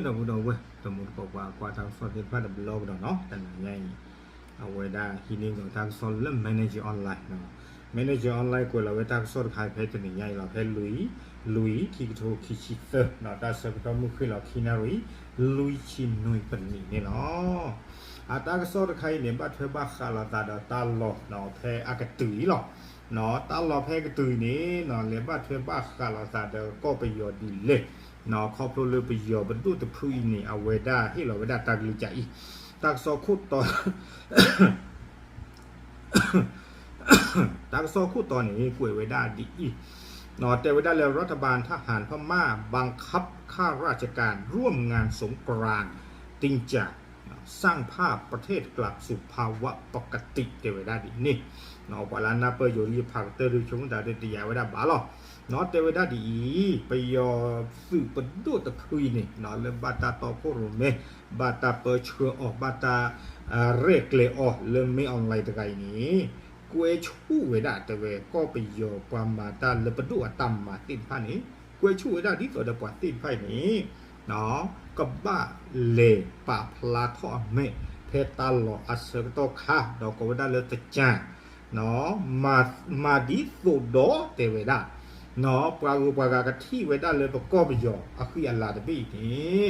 เราบุดเอาเว้ยสมมติบอกว่าทางโซนที่พัฒน์บล็อกเนาะแต่ไหนเอาไว้ได้ที่นี่ของทางโซนเริ่ม manage ออนไลน์เนาะ manage ออนไลน์กูเราไว้ทางโซนขายเพจตัวนี้เราเพจลุยที่โทรคิชิเตอร์เนาะแต่สักตัวมุขเราคินารุยลุยชินนุยเป็นนี่เนาะอาตากโซนขายเนี่ยบัตรเทบักขาลาตาตาหลอกเนาะเพจอากาศตุยหรอกเนาะตาหลอกเพจกระตุยนี้เนาะเนี่ยบัตรเทบักขาลาตาก็ไปยอดดีเลยเนาะครอบครัวเลยไปยอบรรดุตะพูอินี่เอาไว้ได้ให้เราไว้ได้ตากลิจอีตากโซคุดต่อ ตากโซคุดต่อนี่กล้วยไว้ได้ดีเนาะแต่ไว้ได้แล้วรัฐบาลทหารพม่าบังคับข้าราชการร่วมงานสงกรานต์ติงจากสร้างภาพประเทศกลับสู่ภาวะปกติแต่ไว้ได้ดีนี่เนาะปลานาเปอร์โยรีผักเตอร์ชงดาเดียไว้ได้บ้าหรอเนาะแต่เวลาดีไปยอสื่อประดุตะคุยนี่เนาะเริ่มบาตาต่อโคโรเมบาตาเปิดเชื่อออกบาตาเรกเลออกเริ่มไม่ออนไลน์ตะไกนี้กูชูเวดาแต่เวก็ไปยอความบาตาเริ่มประดุตั้มมาติดผ้านี้กูชูเวดาที่ตัวเดียวติดผ้านี้เนาะก็บ้าเลปาพลาทอเมเพตาลออัสเตอค่าดอกก็เวดาเลยตะจางเนาะมาดิสุดอเตเวดาเนาะปรากฏที่ไว้ได้เลยก็ไปยออะคืออัลลาดบีนี่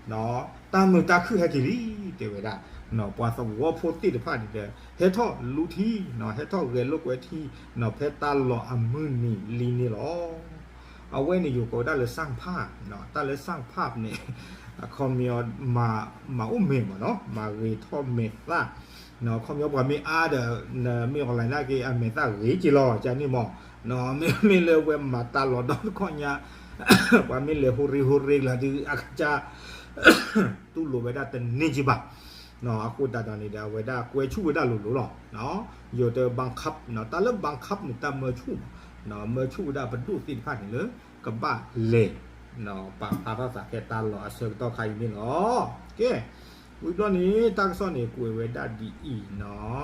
เนาะตามมือตาคือให้กิริเตไว้ได้เนาะปาสวะโพติ的พาดิเดเฮทอลูทีเนาะเฮทอเรลกไว้ที่เนาะเพตาลออัมมือนี่ลีนี่หรอเอาไว้นี่อยู่ก็ได้เลยสร้างภาพเนาะตาเลยสร้างภาพนี่คอมยอมาอุ้มเมเนาะมาเรทอเมล่าเนาะคอมยอว่ามีอาเดมีอะไรน่าเกอเมตาเรจิรอจานี่มอเนาะไม่เลวเวมาตาลอดอนคนยาว่าไม่เลวฮูริละที่อาจจะตู้โลเวดาแต่นิจิบะเนาะอากูตาตอนนี้เดาเวดากวยชูเวดาหลุหรอเนาะอยู่แต่บังคับเนาะตาเริ่มบังคับนี่ตาเมื่อชูเนาะเมื่อชูได้บรรลุสิ้นพาดนี่เลยกับบ้าเล่เนาะปากภาษาแค่ตาหล่อเสกต่อใครนี่เนาะโอเควิตอนนี้ตั้งซ่อนนี่กวยเวดาดีอีเนาะ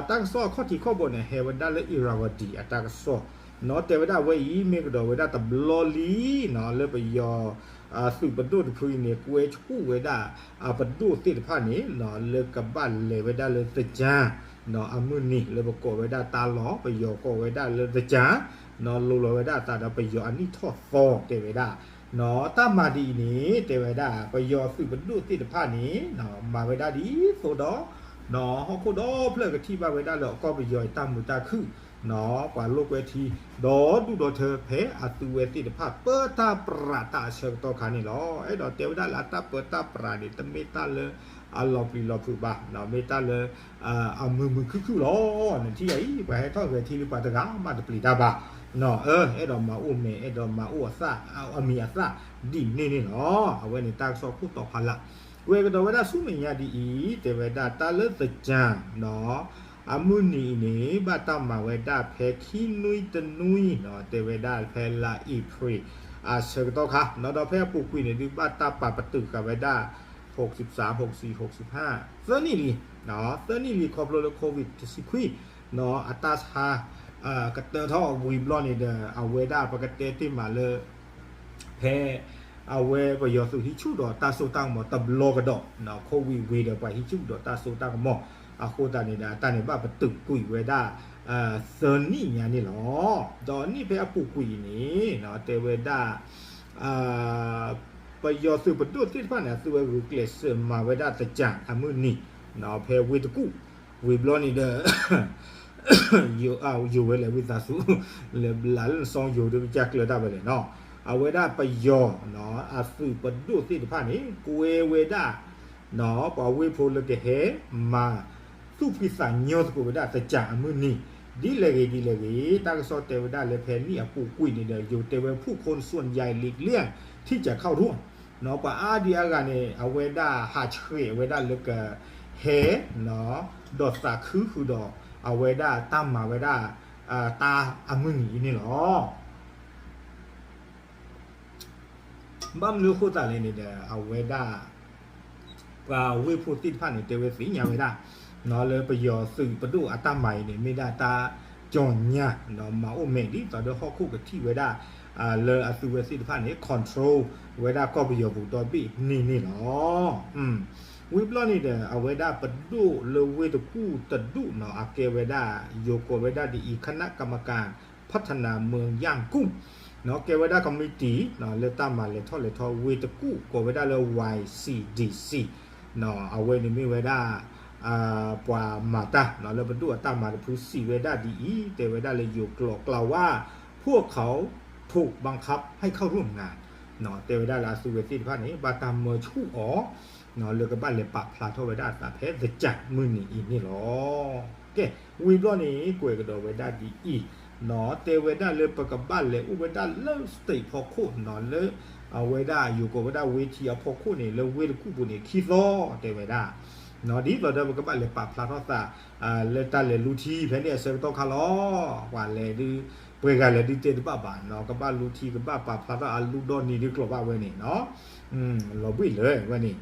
ตั้งซ้อข้อที่ข้อบนเนี่ยเฮวดาและอิราวดีตั้งซ้อเนาะแต่เวลาเว้ยเมกดอเวลาตับลอลีเนาะเลยไปยอสุบดูดคุยเนี่ยกูชูเวลาปดูติดผ้านี้เนาะเลยกับบ้านเลยเวลาเลยตะจ้าเนาะอามือนี่เลยบอกเวลาตาหลอไปยอก็เวลาเลยตะจ้าเนาะลูเวลาตาเราไปยออันนี้ทอดฟอกเตเวลาเนาะตามาดีนี้เตเวลาไปยอสุบดูติดผ้านี้เนาะมาเวลาดีโซดอเนาะเขาโคดอเพื่อกับที่บ้านไว้ได้แล้วก็ไปย่อยตามมือตาคือเนาะกว่าโลกเวทีดอดูดอเธอเพออัตุเวทีเดภาพเปิดตาปราตาเชิงต่อขานี่หรอไอ้ดอเทวดาลาตาเปิดตาปราดิตเมตาเลยอัลลอฮ์ปลีลอฟุบะเนาะเมตาเลยเอามือคือหรอนั่นที่ไอ้ไปให้ทอดเวทีหรือปาตะกามาตะปลีตาบะเนาะไอ้ดอมาอุ้มเมไอ้ดอมาอ้วซาเอาอามีอัซาดินี่เนาะเอาไว้ในตาซอคู่ต่อพันละเวกดอเวดาสุเมียดีอีเทวดาตาเลตจางเนาะอามุนีนี่บาตามาเวดาเพคินุยตนุยเนาะเทวดาเพลาอีพรีเชิงต่อค่ะเนาะดอเพปูคุยเนี่ยดิบาตาปาปตึกกับเวดา63 64 65เซนี่ลีเนาะเซนี่ลีครอบโควิด19เนาะอัตราชากระเตอร์ท่อวีบลอนี่เดเอาเวดาปกติที่มาเลยเพเอาเวไปยอสุฮิชูดอตาโซตังหมอตับโลกระดอกเนาะโควิดเวเดไปฮิชูดอตาโซตังหมอโคตานี่ดาตานี่บ้าปตึกกุยเวดาเซอร์นี่เนี่ยนี่หรอดอนนี่เพอปูกุยนี่เนาะเตเวดาไปยอสุปดุที่ผ่านเนี่ยตัววิกเลสมาเวดาตะจังอามือนี่เนาะเพวิตกุวิบลอนี่เดอยู่เวลวิตาสุเลบลาลซองอยู่ดูจักเลยได้ไปเลยเนาะเอาเวดาไปยอเนาะอาสุปดุที่ผ่านนี้กูเวดาเนาะปอวิโพลเกเฮมาสุพิสัญญาสกุเวดาตะจังอามือนี่ดีเลยตากซอเทวดาเลเพนี่ปูกุยนี่เดอยู่เทวผู้คนส่วนใหญ่หลีกเลี่ยงที่จะเข้าร่วมเนาะปะอาเดียกันเนี่ยเอาเวดาหาเชเวดาเลกเฮเนาะดอสาคือดอเอาเวดาตั้มมาเวดาตาอามือนี่นี่หรอบ้ามรู้คู่ตาเลยเนี่ยเอาเวดาเวพูติดผ่านเนี่ยเทวสีญาเวดาเนาะเลยไปยอสื่อประดูอัตาใหม่เนี่ยไม่ได้ตาจอนเนี่ยเนาะมาโอเมดิต่อเดี๋ยวข้อคู่กับที่เวดา le asuwesi de phane control weda ko bi yo bu to bi ni lo we blow ni de aweda padu le we de ku tadu no ake weda yoko weda diคณะกรรมการพัฒนาเมืองย่างกุ้งเนาะเกวดาคอมมิตี้เนาะเลต้ามาเลทอเลทอเวตกูโกเวดาเล YCDC เนาะเอาเวนี่มีเวดาปวามาตาเนาะเลบดูตามาเลพุซีเวดาดีเตเวดาเลอยู่กล่าวว่าพวกเขาถูกบังคับให้เข้าร่วมงานเนาะเตเวดาลาซูเวติภาคนี้บาตามเมอชูอ๋อเนาะเลกบ้านเลปะพลาโทเวดาตาเพชรจักมือนี่อีนี่หรอโอเควีบลอนี่กวยกระโดเวดาดีอีเนาะเตเวดาเลยปกับบ้านเลยอุเวดาเลิสติพอคู่เนาะเลยเอาเวดาอยู่กับเวดาเวทีพอคู่นี่เลยเวดคู่บุญนี่คีโซเตเวดาเนาะดีเราเดินกับบ้านเลยปะพลาโทตาเลยตาเลยลูทีเพนเนี่ยเซอร์โตคาร์ลว่าเลยดูเพื่อกันเลยดีเจบ้าบ้านเนาะกับบ้านลูทีกับบ้านปะพลาโตอาลูดอนนี่ดีกว่าบ้านเวนี่เนาะเราบุ้ยเลยวันนี้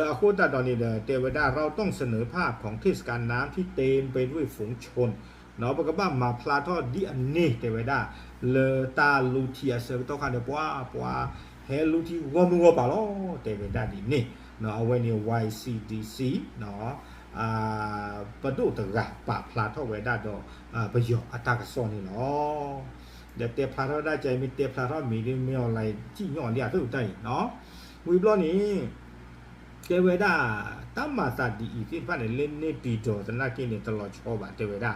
อาคูตาตอนนี้เทวดาเราต้องเสนอภาพของเทศกาลน้ำที่เต็มไปด้วยฝูงชนเนาะปกบ้ามาพลาทอดิอันนี้เทวดาเลตาลูทีอาเซอร์ต้องการเดปัวเฮลูทีวอมึงวอปาโลเทวดาดินี่เนาะเอาไว้ใน YCDC เนาะประตูตระปะพลาทอเวดาดอประโยชน์อัตากษรนี่เนาะเดี๋ยวเตพลาทอได้ใจมีเตพลาทอมีเรื่องไม่อะไรที่ย้อนเดียทุกใจเนาะวิบล้อนี้เทวดาตั้มมาสัตดีอีที่พันเล่นเนปีโดสนาเกนี่ตลอดชอบเทวดา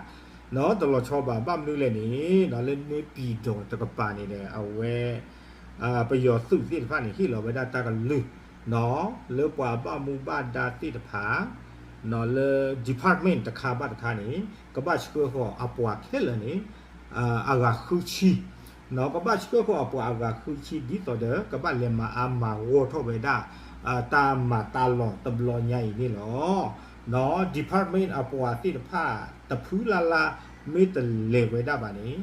เนาะตลอดชอบบ้ามนึกเลยนี่เนาะเล่นเนปีโดตะกปานี่เนี่ยเอาไว้ประโยชน์สุดที่พันนี่ที่เราไม่ได้ตากันลึกเนาะเลือกว่าบ้ามูบ้านดาติตผาเนาะเลยดีพาร์ตเมนต์ตะคาบ้านตะคานี่ก็บ้าช่วยเขาอัปวาแค่เลยนี่อากาคุชิเนาะก็บ้าช่วยเขาอัปวาอากาคุชิดีต่อเด้อก็บ้าเรียนมามาโวทอเวดาตามมาตาหลอดตำรอใหญ่นี่หรอเนาะ Department อปวาติตผ้าตะพื้ลาลาไม่ตะเลวไว้ได้บ้านี้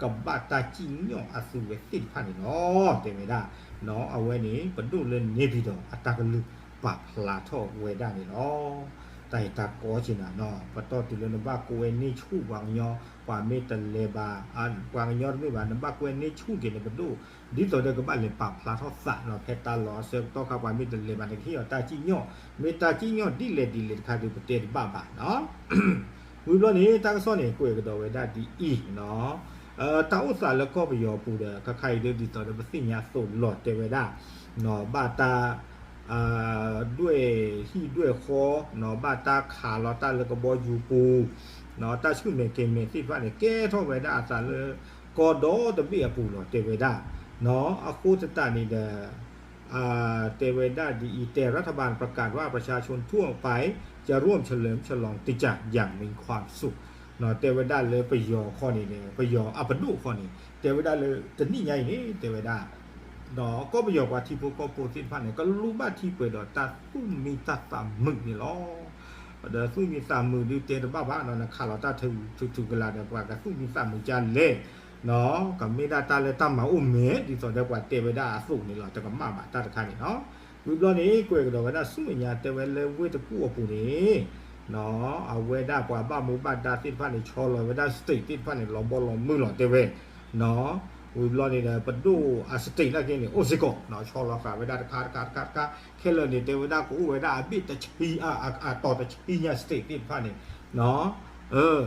กับบ้าตาจิงย่ออสุเวติผ้านี่เนาะเต็มไม่ได้เนาะเอาไว้นี้ปดูเล่นเนบิดออัตากลึกปากลาทอไว้ได้นี่เนาะแต่ตาก้อจินะเนาะปตอติเลนบ้ากูเอนี่ชูวางยอว่าเมตเลบาอันวางยอดไม่บานบ้ากูเอนี่ชูกินในปดูดีต่อเด็กกับบ้านเลยปากพลาทอสะเนาะเพตาลอเซลโตคาว่าเมตเลบานที่ตาจิญอเมตาจิญอดิเลคาดิปเตดบ้าบ้าเนาะวิบล้อนี้ตากซ้อนเนี่ยกูเอกดอไว้ได้ดีอีเนาะตาอุตสาแล้วก็ไปยอปูเด้อใครเดินดีต่อเด็กสิ่งยาสูนหลอดเตไว้ได้เนาะบ้าตาด้วยที่ด้วยคอเนาะบ้าตาขาลอตาแล้วก็บอยูปูเนาะตาชื่อเมเกเมที่ว่าเนี่ยแก้ท่อไว้ได้อาสาเลยกอดอตะเบียปูหลอดเตไว้ได้เนาะอาคูตตานี่เด้อเตไว้ได้ดีแต่รัฐบาลประกาศว่าประชาชนทั่วไปจะร่วมเฉลิมฉลองติจักอย่างมีความสุขเนาะเตไว้ได้เลยไปยอข้อนี้เนี่ยไปยอปดูข้อนี้เตไว้ได้เลยจะนี่ใหญ่นี่เตไว้ได้เนาะก็ประโยคว่าที่พวกก็โปรตีนพันเนี่ยก็รู้บ้าที่เปิดดอกตาตุ้มมีตาสามมึกนี่ล้อเดี๋ยวสู้มีสามมือดิเตอบ้าเนาะนะขาเราตาถึงเวลาเดี๋ยวว่าก็สู้มีสามมือจานเล่เนาะกับมีดาตาเลยตั้มมาอุ้มเมดดิสอเดี๋ยวว่าเตไว้ได้สู้นี่หรอแต่ก็มาตาตะคานี่เนาะวิบล้อนี้กูเองก็ว่าได้สู้ญาเตไว้เลยเวทกู้ปูนี่เนาะเอาไว้ได้กว่าบ้ามูบ้านดาติดพันในชอลอยไว้ได้สติติดพันในลองบอลลองมือหลอเตไว้เนาะวิบล้อนี่เนี่ยปดูสตินักเรียนเนี่ยโอซิโกเนาะชอลอยฝาไว้ได้คาแค่เลยเนี่ยเตไว้ได้กูไว้ได้บิดแต่ชีต่อแต่ชีญาสติติดพันนี่เนาะ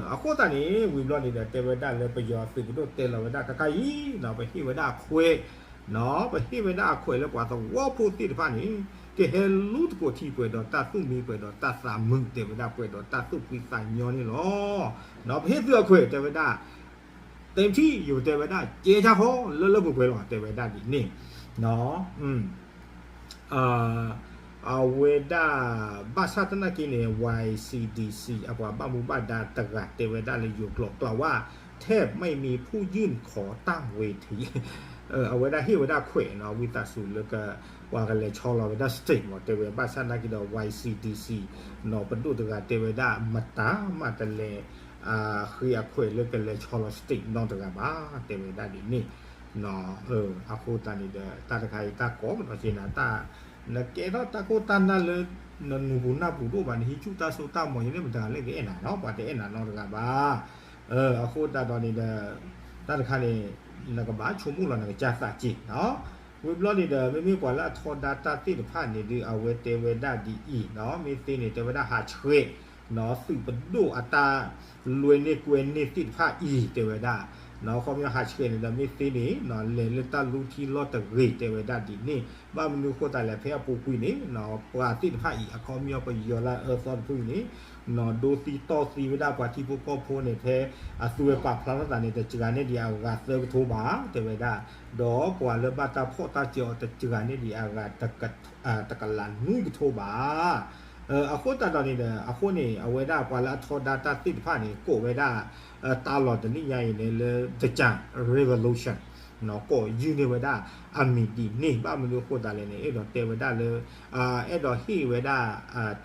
อาโคตานี่วิบล้อนี่เนี่ยเตไว้ได้เลยไปยอสึกดูเตเราไว้ได้กะไกเนาะไปที่ไว้ได้คุยเนาะไปที่ไว้ได้คุยแล้วกว่าต้องว่าพูดติดพันนี่เกเฮลูตกูที่เปิดดอตาตุ้มมีเปิดดอตาสามมึงเตไว้ได้เปิดดอตาตุ้มปีศาจย้อนนี่หรอเนาะไปเสื้อคุยเตไว้ได้เต็มที่อยู่เตไว้ได้เจชาโฮแล้วบุกไปหรอเตไว้ได้ดินี่เนาะเอาเวด้าบาชาตนากินเนี่ย YCDC เอาว่าบ้ามูบ้าดาตระเตไว้ได้เลยอยู่กล่าวว่าแทบไม่มีผู้ยื่นขอตั้งเวทีเอาไว้ได้ที่ไว้ได้เขวเนาะวิตาสูแล้วก็ว่ากันเลยชอลไว้ได้สติหมดเตไว้บ้าชาตนากินYCDC เนาะเป็นดูตระเตไว้ได้มาตะเลคืออยากคุยเรื่องกันเลยชอลสติน้องตระบ้าเตไว้ได้ดินี่เนาะอาคูตานี่เด้อตาตะไคตาโกมันว่าสินะตานะเกเนาะตาโกตันนั่นเลยนันนูบุนาปูโดบันฮิจูตาโซตาหมอยังได้มันตาเล็กเอ็นน่ะเนาะปาเตเอ็นน่ะน้องตระบ้าอาคูตาตอนนี้เด้อ ตาตะคานี่นักบ้าชุมุลนักจ่าสาจิเนาะวิบล้อนี่เด้อไม่มีกว่าละทอดาตาติดผ่านนี่ดือเอาเวเตเวดาดีอีเนาะมีตีนี่เตเวดาหาเชยเนาะสื่อปดูอัตารวยนี่กวนนี่ติดผ่าอีเตเวดาเนาะเขามีหาเชยนี่เด้อมีตีนี่เนาะเลตาลูทีลอตเรเตเวดาดีนี่บ้ามันดูโคตรแหละเพียปูคุยนี่เนาะปว่าติดผ่าอีเขามีเอาไปยอละซอนคุยนี่เนาะดูตีต่อซีเวดากว่าที่พวกก็พูดเนี่ยแท้สุเวปากพลาดตาเนี่ยแต่จานเนี่ยเดียวกับเซอร์ทูบาเตเวดาดอกกว่าเลบาตาพ่อตาเจียวแต่จานเนี่ยเดียวกับตะกัลันนุ่ยทูบาอาโคตาตอนนี้เด้ออาโคนี่เอาไว้ได้กว่าละทอดาตาติดผ้านี่โกไว้ได้ตาหลอดนี่ใหญ่เนี่ยเลยจะจัง revolution เนาะก็ยืนไว้ได้อามีดีนี่บ้ามันดูโคตรเลยเนี่ยดอกเตไว้ได้เลยดอกฮีไว้ได้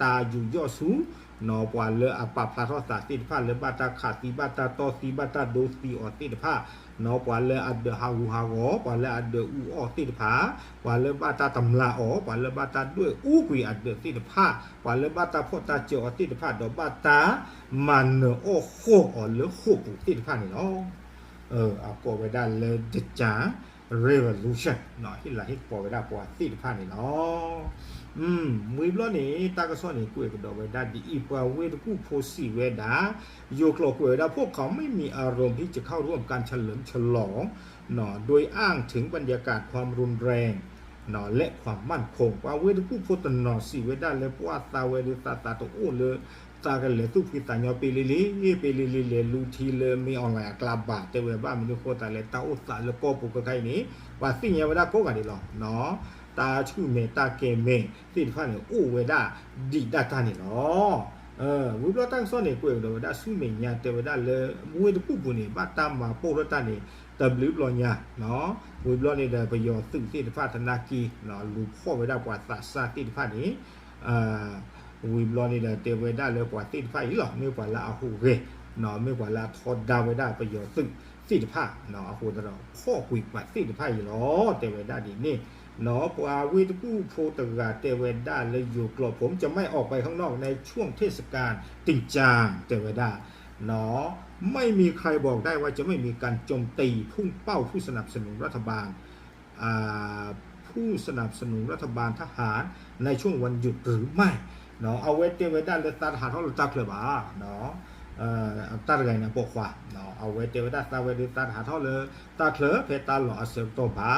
ตาอยู่ยอดสูงเนาะกว่าเลยปะพลาทอสาติดผ้าเลยบาตาขาตีบาตาตอสีบาตาโดสีออติดผ้าเนาะกว่าเลยอัดเดฮาฮูฮากอกว่าเลยอัดเดอูออติดผ้ากว่าเลยบาตาตำลาออกว่าเลยบาตาด้วยอูกุยอัดเดติดผ้ากว่าเลยบาตาพ่อตาเจียวติดผ้าดอกบาตามันเนอโอ้โหอ๋อเลยโคปุติดผ้านี่เนาะเอาก็ไว้ได้เลยจะจ๋า revolution เนาะที่หลายที่ก็ไว้ได้กว่าติดผ้านี่เนาะมือบล้อนี่ตากระซ้อนนี่กูเอกดอกไว้ได้ดีอีกว่าเวทกูโพสีเวดาโยกลอกเวดาพวกเขาไม่มีอารมณ์ที่จะเข้าร่วมการเฉลิมฉลองเนาะโดยอ้างถึงบรรยากาศความรุนแรงเนาะและความมั่นคงว่าเวทกูโพตนอสีเวดาเลยเพราะว่าตาเวดตาตโอ้เลยตากันเลยตู้พิตาญอเปลิลิเลลูทีเลยมีออนไลน์กลาบาแต่เวบ้ามันโคตรเลยตาอุตสาแล้วก็ปุกไก่นี้ว่าสิ่งเวดาก็กันดีหรอเนาะตาชื่อเมตาเกเมติดฟันเนี่ยอู้เวดาดีดาตานี่เนาะวิบลอตั้งซ้อนเนี่ยกูเองเดวดาซูเมญญาเตวดาเลยมวยตะปูปุนี่บัตตามมาโปรตานี่ตะบลิบลอญาเนาะวิบลอนี่เดประโยชน์ซึ่งติดฟันธนากีเนาะลูกพ่อเวดากว่าศาสติดฟันนี้วิบลอนี่เดเตวดาเลยกว่าติดฟันอีหรอไม่กว่าละอาหูเรเนาะไม่กว่าละทอดดาวเวดาประโยชน์ซึ่งติดผ้าเนาะอาหูตะเราพ่อคุยกว่าติดผ้าอีหรอเตวดาดีนี่เนาะปาวิทกูโพตกาเตเวดาเลยอยู่กรอบผมจะไม่ออกไปข้างนอกในช่วงเทศกาลติงจางเตเวดาเนาะไม่มีใครบอกได้ว่าจะไม่มีการโจมตีพุ่งเป้าผู้สนับสนุนรัฐบาลผู้สนับสนุนรัฐบาลทหารในช่วงวันหยุดหรือไม่เนาะเอาเวเตเวดาเลยตาหาเขาตาเคลบาเนาะตาอะไรนะปกว่าเนาะเอาเวเตเวดาตาเวดตาหาเขาเลยตาเคลเพตาหล่อเซลโตบา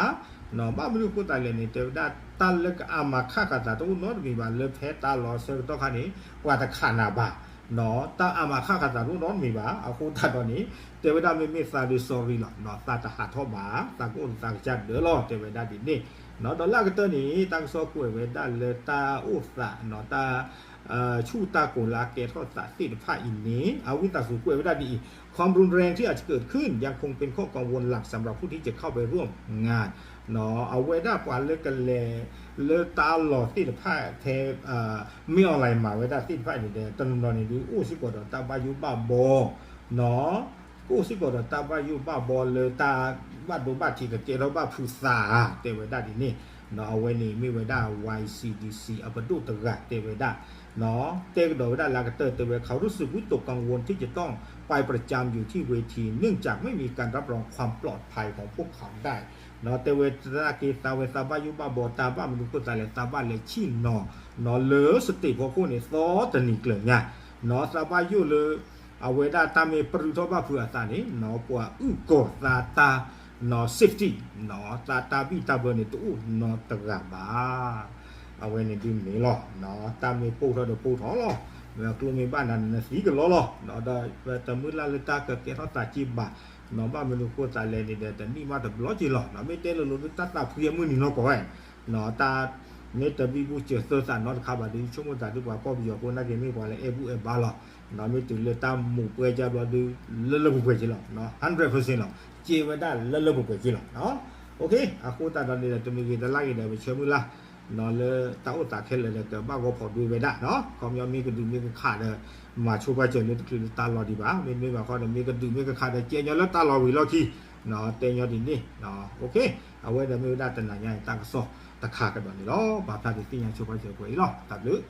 เนาะบ้าไม่รู้กูตายเลยนี่เทวดาตาเล็กอามาฆ่ากษัตริย์ตัวน้อยมีบ้านเล็กเพตาหล่อเซลตัวขันนี้ว่าแต่ขานาบะเนาะตาอามาฆ่ากษัตริย์ตัวน้อยมีบ้าเอาคูตาตอนนี้เทวดาไม่ซาดิซอรีหรอกเนาะตาจะหาท่อบาตากุนตาจัดเดือดร้อนเทวดาดินี่เนาะดอลลาร์ก็ตัวนี้ตั้งโซ่กุยเวดาเลยตาอุสะเนาะตาชูตากุลาเกทอดสาสิทธิภาอินนี้เอาวิตาสุกุยเวดาดีความรุนแรงที่อาจจะเกิดขึ้นยังคงเป็นข้อกังวลหลักสำหรับผู้ที่จะเข้าไปร่วมงานเนาะเอาไว้ได้กว่าเลิกกันเลยตาหลอดที่ผ้าเทมีอะไรมาไว้ได้ที่ผ้านี่เดตนนนี่ดูอู้สิกดตาบายุบ้าบอเนาะอู้สิกดตาบายุบ้าบอเลยตาบ้าดูบ้าทีกับเจเราบ้าผู้สาเตไว้ได้ดีนี่เนาะเอาไว้นี่มีไว้ได้ YCDC เอาไปดูตะกัดเตไว้ได้เนาะเตกโดยได้ลากเตอร์เตไว้เขารู้สึกวิตกกังวลที่จะต้องไปประจำอยู่ที่เวทีเนื่องจากไม่มีการรับรองความปลอดภัยของพวกเขาได้เนาะเตเวตรากีตาเวซาบายุบาบอตาบ้ามันดูก็ตายเลยตาบ้าเลยชินเนาะเหลือสติพวกคู่นี่ซอตนิเกลือเนี่ยเนาะซาบายุเลยเอาเวดาตาเมปรุทบ้าเพื่อตานี่เนาะปัวอุโกตาตาเนาะเซฟตี้เนาะตาบิตาเบอร์นี่ตู้เนาะตะกะบาเอาไว้ในดินนี่หรอเนาะตาเมปูทอดปูท้อหรอเมื่อกลุ่มบ้านนั้นสีกันล้อเนาะได้แต่มื้อละเลยตาเกิดเกทอตาจิบะเนาะบ้านมันรู้ก็ตายเลยนี่แต่นี่มาแต่ล้อจีหรอเนาะไม่เต้นเลยตาเพียมือนี่เนาะก็ไว้เนาะตาเนี่ยแต่บีบูเจอเซอร์สันเนาะขับมาดีช่วงตาดีกว่าก็บีอยู่คนนักเรียนไม่พอเลยบาหรอเนาะไม่ถึงเลยตามหมู่เพื่อจะดูเลิกบุกไปจีหรอเนาะ100%หรอเจไว้ได้เลิกบุกไปจีหรอเนาะโอเคอากูตาตอนนี้จะมีกินตะไลเดี๋ยวไปเชื่อมือละเนาะเลยตาอุตาแค่เลยแต่บ้าก็พอดูไปได้เนาะความยอมมีกันดูมีกันขาดเลยมาช่วยไปเจอเนี่ยคือตาลอดีบ้าไม่ว่าเขาเนี่ยมีกันดูมีกันขาดแต่เจียนแล้วตาลอวิลอที่เนาะเตียนดินนี่เนาะโอเคเอาไว้เดี๋ยวไม่ได้แต่ไหนยังตั้งก็สอบตะขากันแบบนี้เนาะบาปพลาดที่ยังช่วยไปเจอกูอีกเนาะตัดเลย